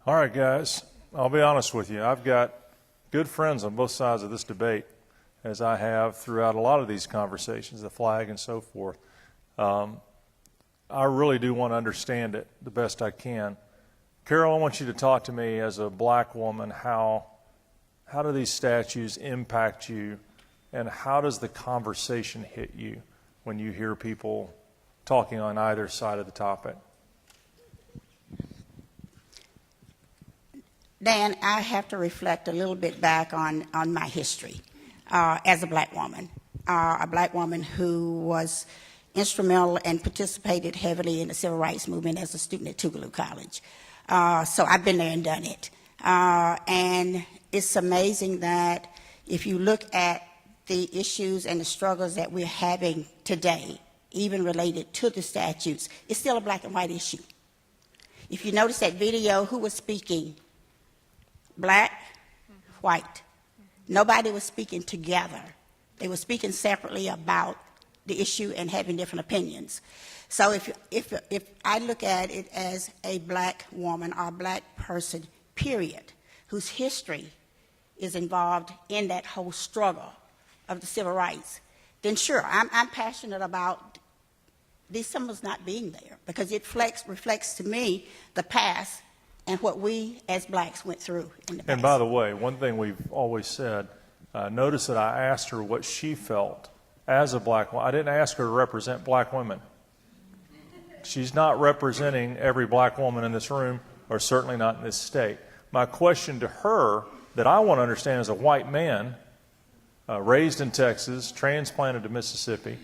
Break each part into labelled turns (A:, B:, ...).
A: All right, guys, I'll be honest with you. I've got good friends on both sides of this debate, as I have throughout a lot of these conversations, the flag and so forth. I really do want to understand it the best I can. Carol, I want you to talk to me as a black woman. How do these statues impact you, and how does the conversation hit you when you hear people talking on either side of the topic?
B: Dan, I have to reflect a little bit back on my history as a black woman who was instrumental and participated heavily in the civil rights movement as a student at Tougaloo College. So I've been there and done it. And it's amazing that if you look at the issues and the struggles that we're having today, even related to the statutes, it's still a black and white issue. If you notice that video, who was speaking? Black, white. Nobody was speaking together. They were speaking separately about the issue and having different opinions. So if I look at it as a black woman or a black person, period, whose history is involved in that whole struggle of the civil rights, then sure, I'm passionate about these symbols not being there, because it reflects to me the past and what we as blacks went through in the past.
A: And by the way, one thing we've always said, notice that I asked her what she felt as a black woman. I didn't ask her to represent black women. She's not representing every black woman in this room, or certainly not in this state. My question to her that I want to understand as a white man, raised in Texas, transplanted to Mississippi,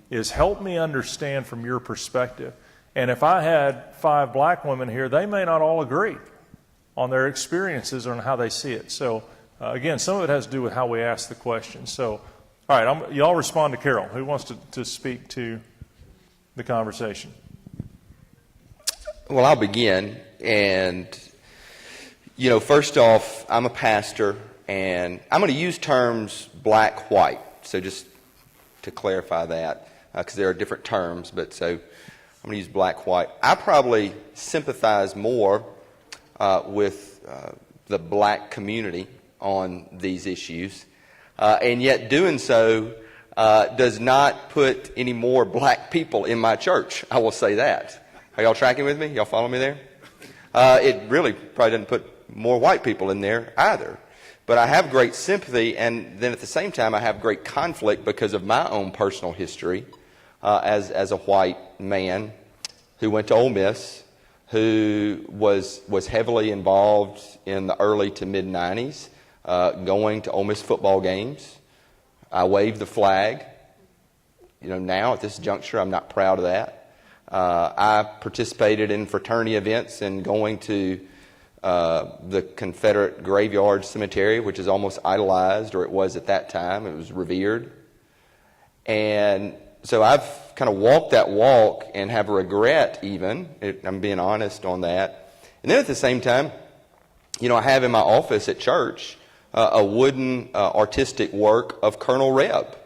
A: is help me understand from your perspective. And if I had 5 black women here, they may not all agree on their experiences or on how they see it. So, again, some of it has to do with how we ask the question. So, all right, y'all respond to Carol. Who wants to speak to the conversation?
C: Well, I'll begin. And, first off, I'm a pastor, and I'm going to use terms black, white. So just to clarify that, because there are different terms, but so I'm going to use black, white. I probably sympathize more with the black community on these issues, and yet doing so does not put any more black people in my church. I will say that. Are y'all tracking with me? Y'all follow me there? It really probably doesn't put more white people in there either. But I have great sympathy, and then at the same time I have great conflict because of my own personal history as a white man who went to Ole Miss, who was heavily involved in the early to mid-'90s, going to Ole Miss football games. I waved the flag. Now at this juncture, I'm not proud of that. I participated in fraternity events and going to the Confederate Graveyard Cemetery, which is almost idolized, or it was at that time. It was revered. And so I've kind of walked that walk and have regret even. I'm being honest on that. And then at the same time, I have in my office at church a wooden artistic work of Colonel Reb.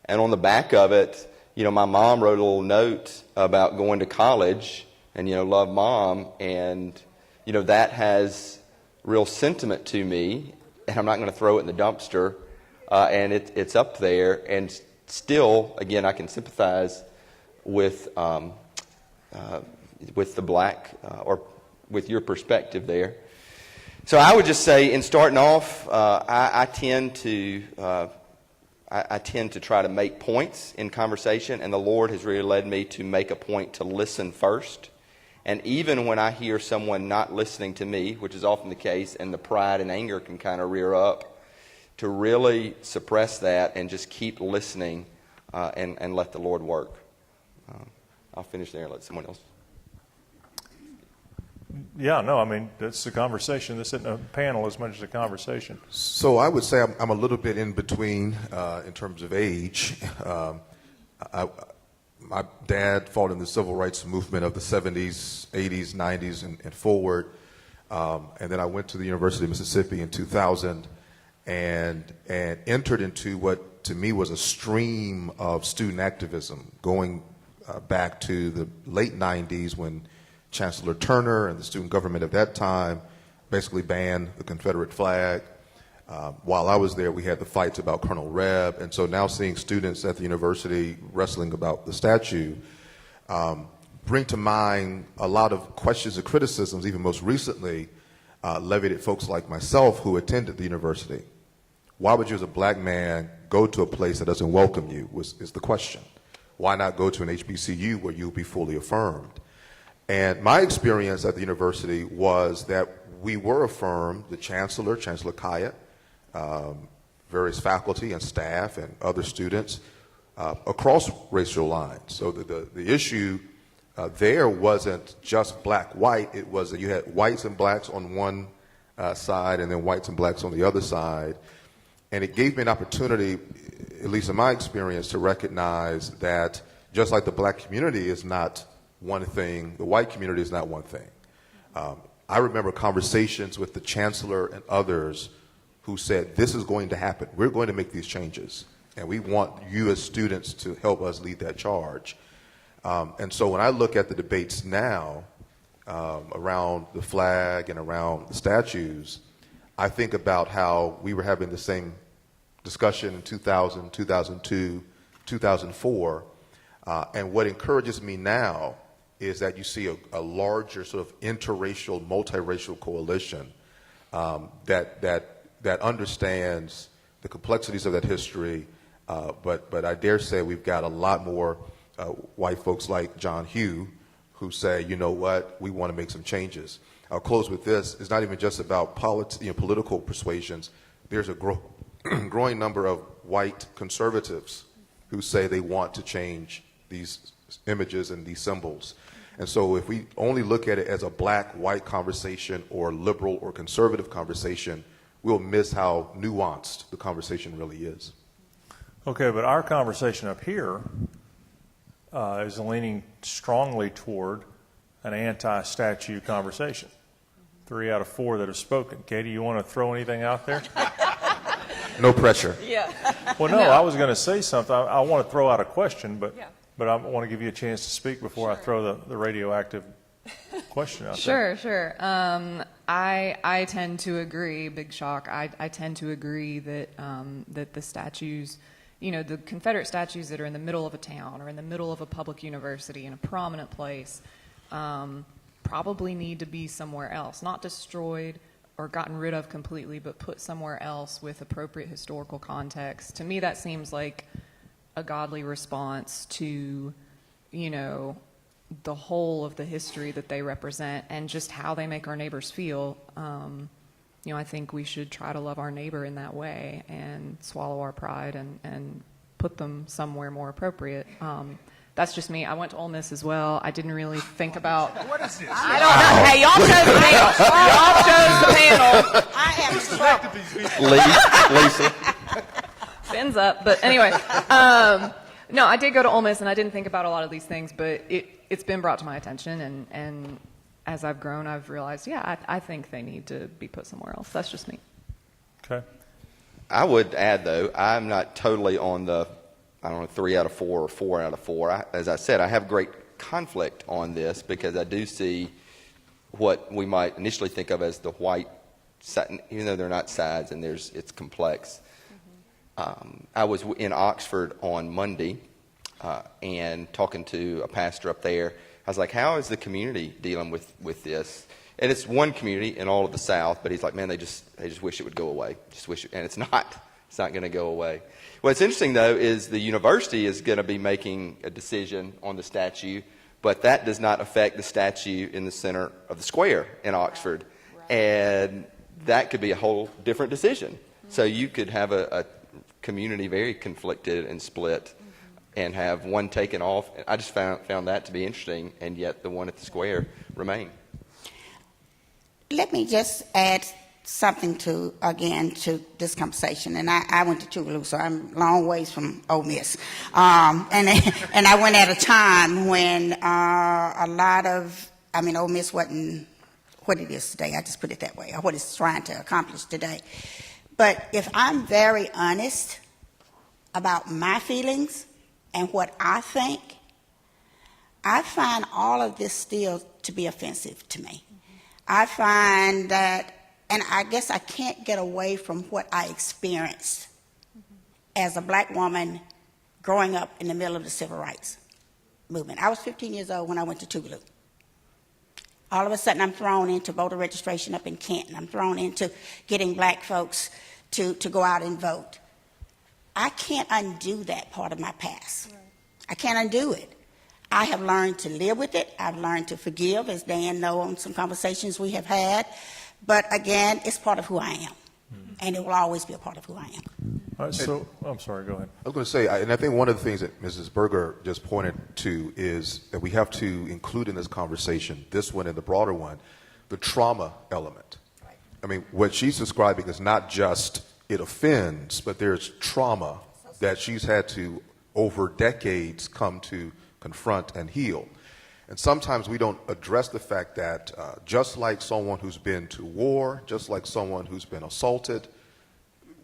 C: And on the back of it, my mom wrote a little note about going to college and, love mom. And, that has real sentiment to me. And I'm not going to throw it in the dumpster. And it's up there. And still, again, I can sympathize with the black or with your perspective there. So I would just say, in starting off, I tend to try to make points in conversation, and the Lord has really led me to make a point to listen first. And even when I hear someone not listening to me, which is often the case, and the pride and anger can kind of rear up, to really suppress that and just keep listening and let the Lord work. I'll finish there and let someone else.
A: Yeah, no, I mean, it's a conversation. This isn't a panel as much as a conversation.
D: So I would say I'm a little bit in between in terms of age. My dad fought in the civil rights movement of the 70s, 80s, 90s, and forward. And then I went to the University of Mississippi in 2000 and entered into what to me was a stream of student activism going back to the late 90s when Chancellor Turner and the student government at that time basically banned the Confederate flag. While I was there, we had the fights about Colonel Reb, and so now seeing students at the university wrestling about the statue bring to mind a lot of questions and criticisms, even most recently levied at folks like myself who attended the university. Why would you as a black man go to a place that doesn't welcome you is the question. Why not go to an HBCU where you'll be fully affirmed? And my experience at the university was that we were affirmed, the chancellor, Chancellor Kayat, various faculty and staff and other students across racial lines. So the issue there wasn't just black-white. It was that you had whites and blacks on one side and then whites and blacks on the other side. And it gave me an opportunity, at least in my experience, to recognize that just like the black community is not one thing, the white community is not one thing. I remember conversations with the chancellor and others who said, this is going to happen. We're going to make these changes. And we want you as students to help us lead that charge. And so when I look at the debates now around the flag and around the statues, I think about how we were having the same discussion in 2000, 2002, 2004. And what encourages me now is that you see a larger sort of interracial, multiracial coalition that understands the complexities of that history. But I dare say we've got a lot more white folks like John Hugh who say, you know what, we want to make some changes. I'll close with this. It's not even just about political persuasions. There's a growing number of white conservatives who say they want to change these images and these symbols. And so if we only look at it as a black-white conversation or liberal or conservative conversation, we'll miss how nuanced the conversation really is.
A: Okay, but our conversation up here is leaning strongly toward an anti-statue conversation. 3 out of 4 that have spoken. Katie, you want to throw anything out there?
D: No pressure.
E: Yeah.
A: Well, no, I was going to say something. I want to throw out a question, but
E: Yeah.
A: but I want to give you a chance to speak before I throw the radioactive question out there.
E: Sure. I tend to agree, big shock. I tend to agree that that the statues, the Confederate statues that are in the middle of a town or in the middle of a public university in a prominent place, probably need to be somewhere else, not destroyed or gotten rid of completely, but put somewhere else with appropriate historical context. To me, that seems like a godly response to, the whole of the history that they represent and just how they make our neighbors feel. I think we should try to love our neighbor in that way and swallow our pride and put them somewhere more appropriate. That's just me. I went to Ole Miss as well. I didn't really think about. What is this? I don't know. Hey, y'all chose the panel. Y'all chose the panel.
B: I am
C: Lisa.
E: Fins up. But anyway, no, I did go to Ole Miss, and I didn't think about a lot of these things, but it's been brought to my attention, and as I've grown, I've realized, I think they need to be put somewhere else. That's just me.
A: Okay.
C: I would add, though, I'm not totally on the 3 out of 4 or 4 out of 4. As I said, I have great conflict on this because I do see what we might initially think of as the white, even though they're not sides and it's complex. I was in Oxford on Monday and talking to a pastor up there. I was like, how is the community dealing with this? And it's one community in all of the South, but he's like, man, they just wish it would go away. Just wish it, and it's not going to go away. What's interesting, though, is the university is going to be making a decision on the statue, but that does not affect the statue in the center of the square in Oxford. Right. And that could be a whole different decision. Mm-hmm. So you could have a community very conflicted and split and have one taken off. I just found that to be interesting, and yet the one at the square remained.
B: Let me just add something to this conversation. And I went to Tougaloo, so I'm a long ways from Ole Miss. And I went at a time when Ole Miss wasn't what it is today. I just put it that way, or what it's trying to accomplish today. But if I'm very honest about my feelings and what I think, I find all of this still to be offensive to me. I find that And I guess I can't get away from what I experienced as a black woman growing up in the middle of the civil rights movement. I was 15 years old when I went to Tougaloo. All of a sudden, I'm thrown into voter registration up in Canton. I'm thrown into getting black folks to go out and vote. I can't undo that part of my past. Right. I can't undo it. I have learned to live with it. I've learned to forgive, as Dan knows on some conversations we have had. But again, it's part of who I am. And it will always be a part of who I am.
A: All right, so, I'm sorry, go ahead.
D: I was going to say, and I think one of the things that Mrs. Berger just pointed to is that we have to include in this conversation, this one and the broader one, the trauma element. Right. I mean, what she's describing is not just it offends, but there's trauma that she's had to, over decades, come to confront and heal. And sometimes we don't address the fact that just like someone who's been to war, just like someone who's been assaulted,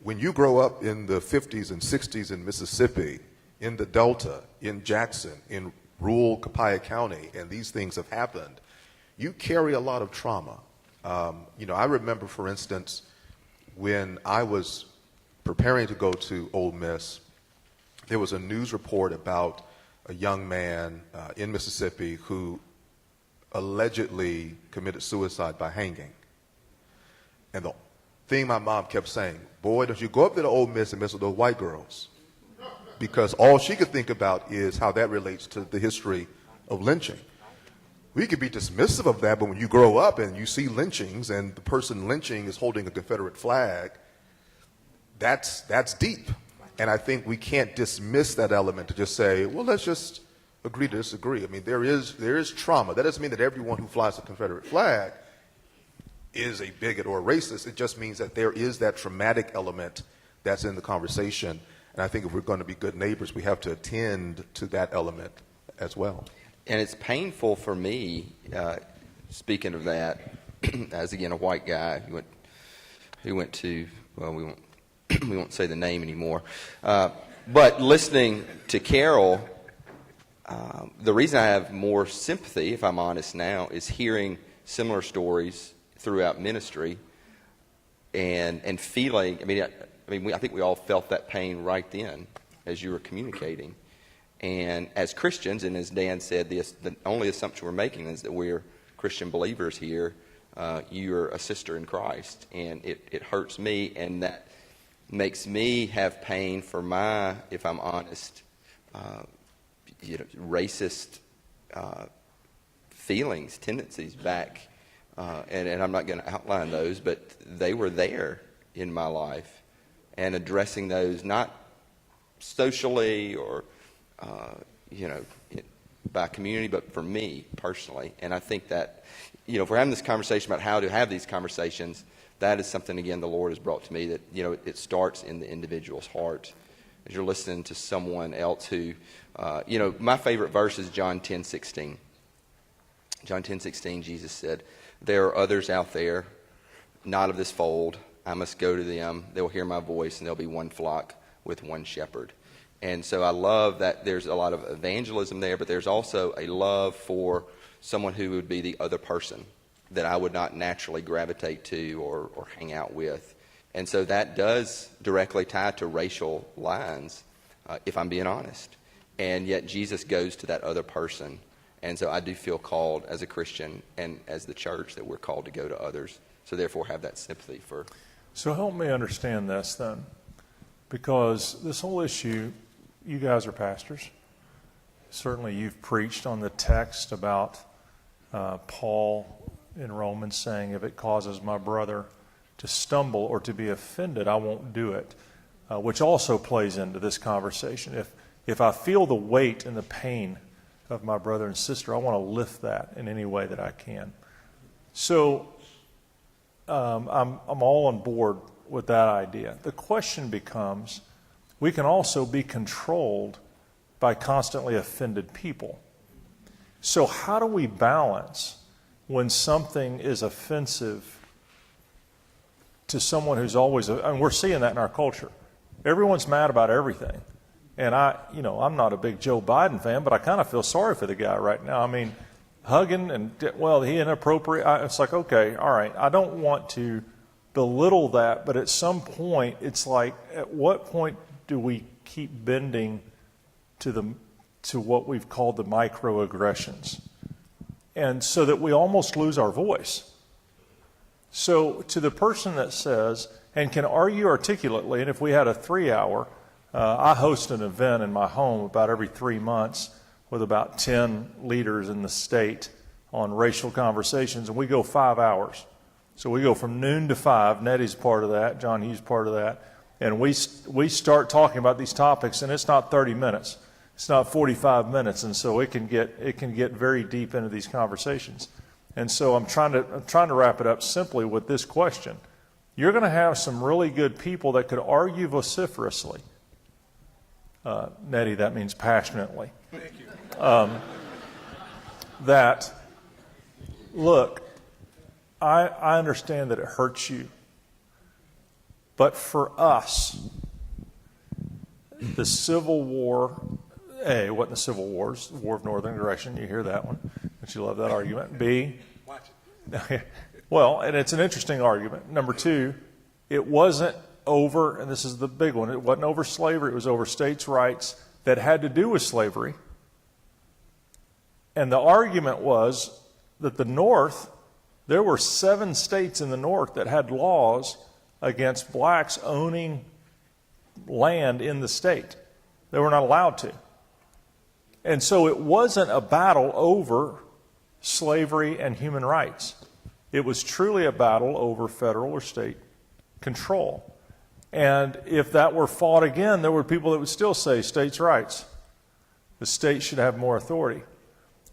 D: when you grow up in the 50s and 60s in Mississippi, in the Delta, in Jackson, in rural Copiah County, and these things have happened, you carry a lot of trauma. I remember, for instance, when I was preparing to go to Ole Miss, there was a news report about a young man in Mississippi who allegedly committed suicide by hanging. And the thing my mom kept saying, boy, don't you go up to the Ole Miss and mess with those white girls. Because all she could think about is how that relates to the history of lynching. We could be dismissive of that, but when you grow up and you see lynchings and the person lynching is holding a Confederate flag, that's deep. And I think we can't dismiss that element to just say, well, let's just agree to disagree. I mean, there is trauma. That doesn't mean that everyone who flies a Confederate flag is a bigot or a racist. It just means that there is that traumatic element that's in the conversation. And I think if we're going to be good neighbors, we have to attend to that element as well.
C: And it's painful for me, speaking of that, as again a white guy who went to, well, we won't say the name anymore, but listening to Carol, the reason I have more sympathy, if I'm honest now, is hearing similar stories throughout ministry and feeling. I think we all felt that pain right then as you were communicating. And as Christians, and as Dan said, the only assumption we're making is that we're Christian believers here. You're a sister in Christ, and it hurts me, and that makes me have pain for my, if I'm honest, racist feelings, tendencies back. And I'm not going to outline those, but they were there in my life. And addressing those not socially or, by community, but for me personally. And I think that, if we're having this conversation about how to have these conversations, that is something, again, the Lord has brought to me that, it starts in the individual's heart. As you're listening to someone else who, my favorite verse is John 10:16. John 10:16, Jesus said, "There are others out there, not of this fold. I must go to them. They will hear my voice, and there'll be one flock with one shepherd." And so I love that there's a lot of evangelism there, but there's also a love for someone who would be the other person that I would not naturally gravitate to or hang out with. And so that does directly tie to racial lines, if I'm being honest. And yet Jesus goes to that other person. And so I do feel called as a Christian and as the church that we're called to go to others. So therefore have that sympathy for.
A: So help me understand this then, because this whole issue, you guys are pastors. Certainly you've preached on the text about Paul in Romans saying, if it causes my brother to stumble or to be offended, I won't do it, which also plays into this conversation. If I feel the weight and the pain of my brother and sister, I want to lift that in any way that I can. So I'm all on board with that idea. The question becomes, we can also be controlled by constantly offended people. So how do we balance when something is offensive to someone who's always, and we're seeing that in our culture. Everyone's mad about everything. And I'm not a big Joe Biden fan, but I kind of feel sorry for the guy right now. I mean, hugging and, he inappropriate. It's like, okay, all right. I don't want to belittle that, but at some point, it's like, at what point do we keep bending to what we've called the microaggressions? And so that we almost lose our voice. So to the person that says, and can argue articulately, and if we had a 3-hour, I host an event in my home about every 3 months with about 10 leaders in the state on racial conversations, and we go 5 hours. So we go from noon to 5. Nettie's part of that. John Hughes part of that. And we start talking about these topics, and it's not 30 minutes. It's not 45 minutes, and so it can get very deep into these conversations. And so I'm trying to wrap it up simply with this question. You're going to have some really good people that could argue vociferously. Nettie, that means passionately.
F: Thank you.
A: That, look, I understand that it hurts you. But for us, the Civil War, A, wasn't the Civil War, it's the War of Northern Aggression. You hear that one. Don't you love that argument? B,
F: Watch it.
A: well, and it's an interesting argument. Number two, it wasn't over, and this is the big one, it wasn't over slavery, it was over states' rights that had to do with slavery. And the argument was that the North, there were 7 states in the North that had laws against blacks owning land in the state. They were not allowed to. And so it wasn't a battle over slavery and human rights. It was truly a battle over federal or state control. And if that were fought again, there were people that would still say states' rights. The state should have more authority.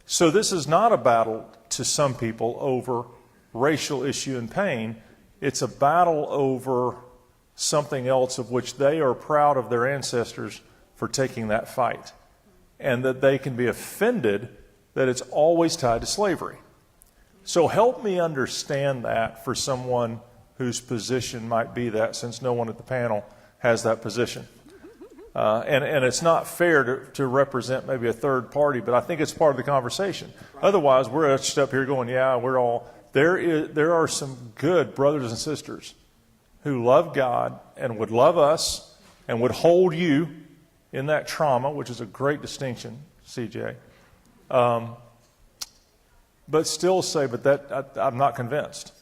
A: So this is not a battle to some people over racial issue and pain. It's a battle over something else of which they are proud of their ancestors for taking that fight. And that they can be offended that it's always tied to slavery. So help me understand that for someone whose position might be that, since no one at the panel has that position. And it's not fair to represent maybe a third party, but I think it's part of the conversation. Otherwise, we're just up here going, yeah, we're all... There are some good brothers and sisters who love God and would love us and would hold you in that trauma, which is a great distinction, CJ. But still say, but that I'm not convinced.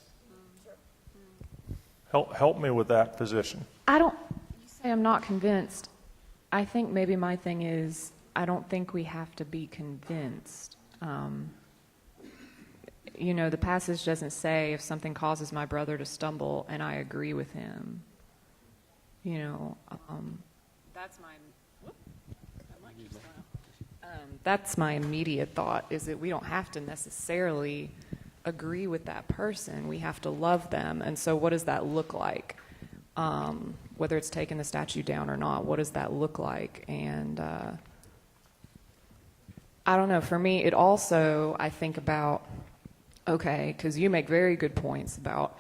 A: Help me with that position.
E: You say I'm not convinced. I think maybe my thing is I don't think we have to be convinced. The passage doesn't say if something causes my brother to stumble and I agree with him. That's my immediate thought, is that we don't have to necessarily agree with that person. We have to love them. And so what does that look like? Whether it's taking the statue down or not, what does that look like? And I don't know. For me, it also, I think about, okay, because you make very good points about,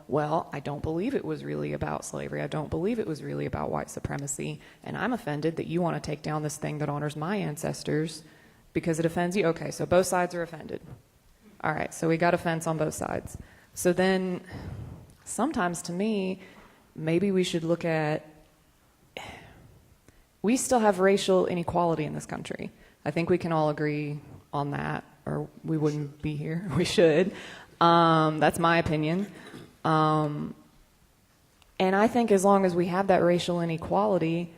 E: well, I don't believe it was really about slavery. I don't believe it was really about white supremacy. And I'm offended that you want to take down this thing that honors my ancestors because it offends you. Okay, so both sides are offended. All right, so we got offense on both sides. So then sometimes to me, maybe we should look at, we still have racial inequality in this country. I think we can all agree on that, or we wouldn't be here. We should. That's my opinion. And I think as long as we have that racial inequality,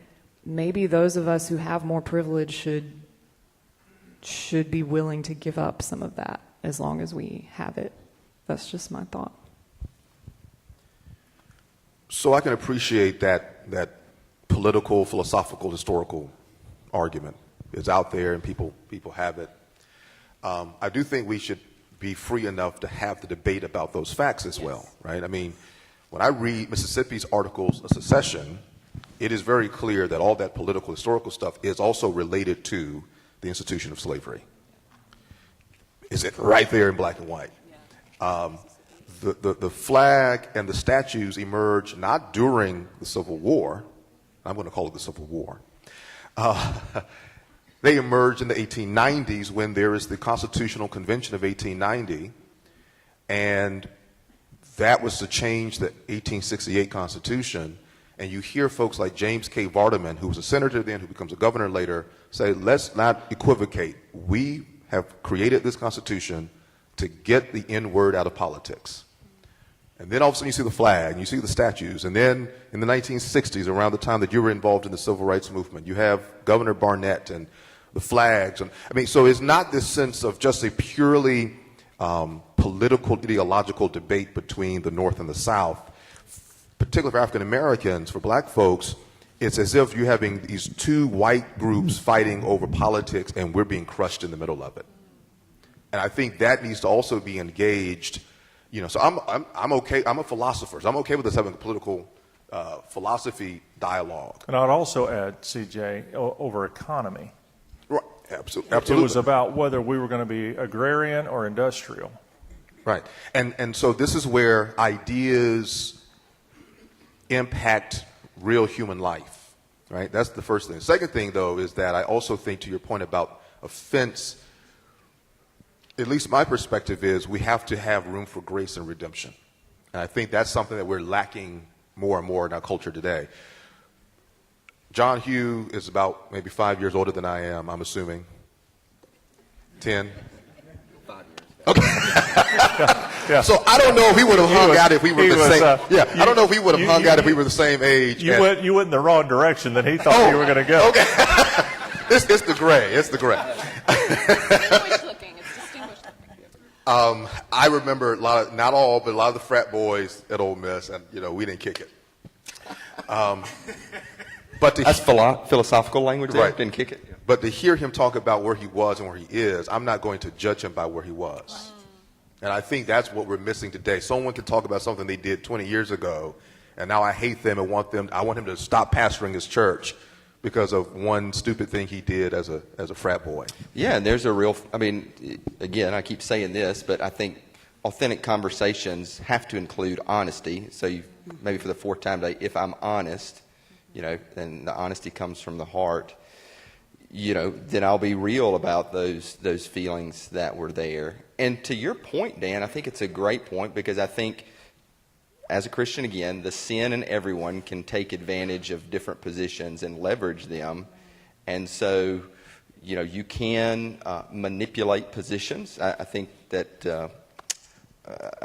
E: maybe those of us who have more privilege should be willing to give up some of that as long as we have it. That's just my thought.
D: So I can appreciate that political, philosophical, historical argument. It's out there and people have it. I do think we should be free enough to have the debate about those facts as well, right? I mean, when I read Mississippi's Articles of Secession, it is very clear that all that political, historical stuff is also related to the institution of slavery. Is it right there in black and white? The flag and the statues emerge not during the Civil War. I'm going to call it the Civil War. They emerge in the 1890s when there is the Constitutional Convention of 1890, and that was to change the 1868 Constitution. And you hear folks like James K. Vardaman, who was a senator then, who becomes a governor later, say, let's not equivocate. We have created this Constitution to get the N word out of politics. And then all of a sudden you see the flag, and you see the statues. And then in the 1960s, around the time that you were involved in the civil rights movement, you have Governor Barnett and the flags. And I mean, so it's not this sense of just a purely political, ideological debate between the North and the South. Particularly for African Americans, for black folks, it's as if you're having these two white groups fighting over politics, and we're being crushed in the middle of it. And I think that needs to also be engaged. You know, so I'm okay. I'm a philosopher. So I'm okay with us having a political philosophy dialogue.
A: And I'd also add, CJ, over economy.
D: Right. Absolutely.
A: It was about whether we were going to be agrarian or industrial.
D: Right. And so this is where ideas impact real human life. Right. That's the first thing. The second thing, though, is that I also think, to your point about offense, at least my perspective is we have to have room for grace and redemption. And I think that's something that we're lacking more and more in our culture today. John Hugh is about maybe 5 years older than I am, I'm assuming. 10?
C: 5 years.
D: Okay.
A: Yeah.
D: So I don't know if he would have hung out if we were the same. I don't know if he would have
A: you-
D: hung out
A: you-
D: if we were the same age.
A: You went in the wrong direction than he thought you were going to go.
D: Okay. It's the gray. It's the gray.
F: Distinguished looking. It's distinguished looking.
D: I remember a lot of, not all, but a lot of the frat boys at Ole Miss, and we didn't kick it. But
C: That's philosophical language there.
D: Right.
C: Didn't kick it.
D: But to hear him talk about where he was and where he is, I'm not going to judge him by where he was. And I think that's what we're missing today. Someone can talk about something they did 20 years ago, and now I hate them and I want him to stop pastoring his church because of one stupid thing he did as a frat boy.
C: Yeah, and there's a real, I mean, again, I keep saying this, but I think authentic conversations have to include honesty. So maybe for the fourth time today, if I'm honest, then the honesty comes from the heart, then I'll be real about those feelings that were there. And to your point, Dan, I think it's a great point, because I think as a Christian, again, the sin in everyone can take advantage of different positions and leverage them. And so, you can manipulate positions. I think that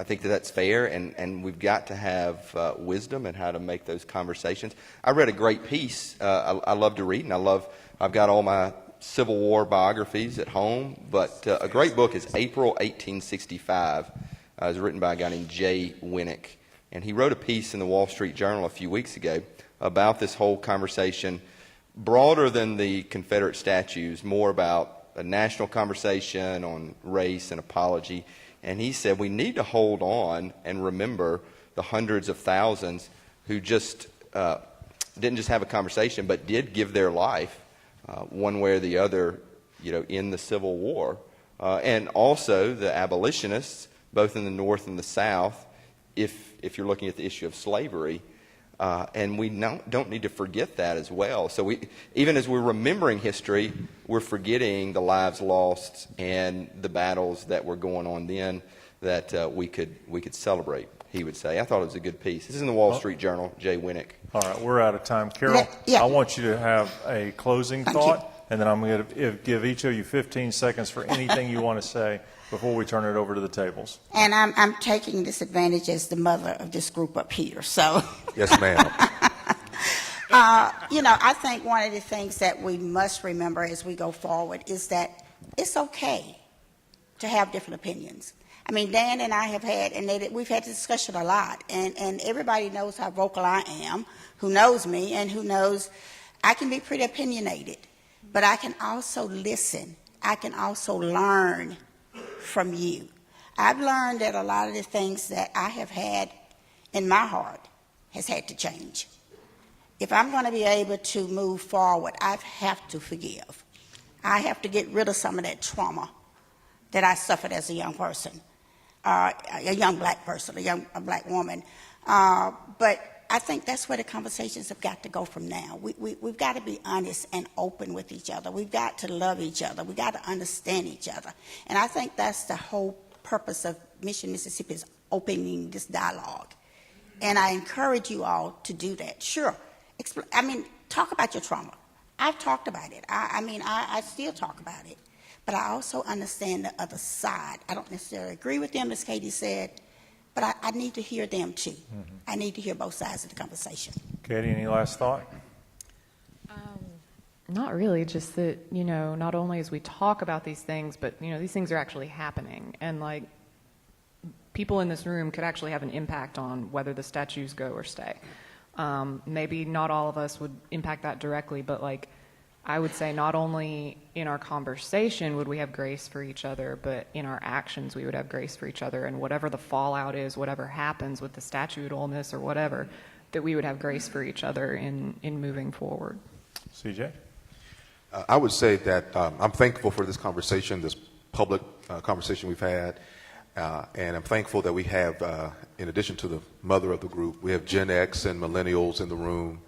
C: that's fair, and we've got to have wisdom in how to make those conversations. I read a great piece. I love to read, and I've got all my Civil War biographies at home, but a great book is April 1865. It was written by a guy named Jay Winnick, and he wrote a piece in the Wall Street Journal a few weeks ago about this whole conversation, broader than the Confederate statues, more about a national conversation on race and apology. And he said we need to hold on and remember the hundreds of thousands who just didn't just have a conversation, but did give their life one way or the other, in the Civil War. And also the abolitionists, both in the North and the South, if you're looking at the issue of slavery. And we don't need to forget that as well. So even as we're remembering history, we're forgetting the lives lost and the battles that were going on then that we could celebrate, he would say. I thought it was a good piece. This is in the Wall Street Journal, Jay Winnick.
A: All right, we're out of time. Carol,
B: Yeah.
A: I want you to have a closing
B: Thank
A: thought,
B: you.
A: and then I'm going to give each of you 15 seconds for anything you want to say before we turn it over to the tables.
B: And I'm taking this advantage as the mother of this group up here. So,
D: Yes, ma'am.
B: I think one of the things that we must remember as we go forward is that it's okay to have different opinions. I mean, Dan and I have had, and we've had this discussion a lot, and everybody knows how vocal I am, who knows me, and who knows I can be pretty opinionated, but I can also listen. I can also learn from you. I've learned that a lot of the things that I have had in my heart has had to change. If I'm going to be able to move forward, I have to forgive. I have to get rid of some of that trauma that I suffered as a young person, a young black person, a black woman. But I think that's where the conversations have got to go from now. We've got to be honest and open with each other. We've got to love each other. We've got to understand each other. And I think that's the whole purpose of Mission Mississippi, is opening this dialogue. And I encourage you all to do that. Sure. Talk about your trauma. I've talked about it. I still talk about it. But I also understand the other side. I don't necessarily agree with them, as Katie said, but I need to hear them too. Mm-hmm. I need to hear both sides of the conversation.
A: Katie, any last thought?
E: Not really, just that, not only as we talk about these things, but, these things are actually happening. And, like, people in this room could actually have an impact on whether the statues go or stay. Maybe not all of us would impact that directly, but, like, I would say not only in our conversation would we have grace for each other, but in our actions we would have grace for each other. And whatever the fallout is, whatever happens with the statue at Ole Miss or whatever, that we would have grace for each other in moving forward.
A: CJ?
D: I would say that I'm thankful for this conversation, this public conversation we've had, and I'm thankful that we have, in addition to the mother of the group, we have Gen X and millennials in the room,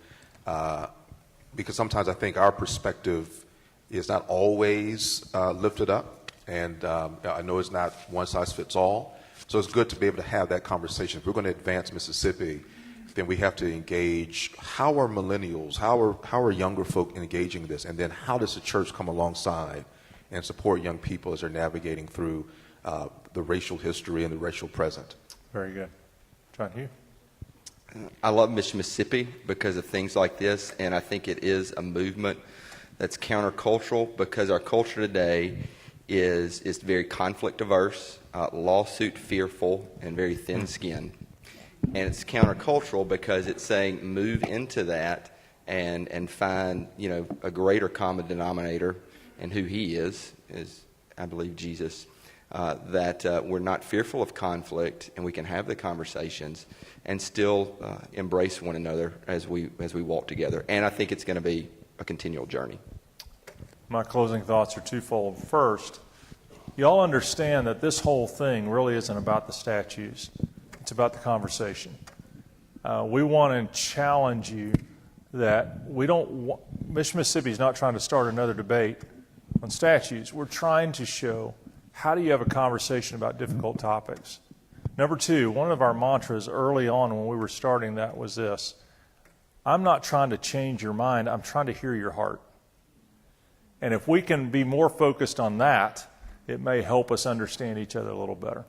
D: because sometimes I think our perspective is not always lifted up, and I know it's not one size fits all, so it's good to be able to have that conversation. If we're going to advance Mississippi, then we have to engage how are millennials, how are younger folk engaging this, and then how does the church come alongside and support young people as they're navigating through the racial history and the racial present.
A: Very good. John Hugh?
C: I love Mississippi because of things like this, and I think it is a movement that's countercultural because our culture today is very conflict averse, lawsuit fearful, and very thin-skinned. And it's countercultural because it's saying move into that and find, a greater common denominator, and who he is, I believe, Jesus, that we're not fearful of conflict and we can have the conversations and still embrace one another as we walk together. And I think it's going to be a continual journey.
A: My closing thoughts are twofold. First, you all understand that this whole thing really isn't about the statues. It's about the conversation. We want to challenge you that Mississippi is not trying to start another debate on statues. We're trying to show how do you have a conversation about difficult topics. Number two, one of our mantras early on when we were starting that was this: I'm not trying to change your mind, I'm trying to hear your heart. And if we can be more focused on that, it may help us understand each other a little better.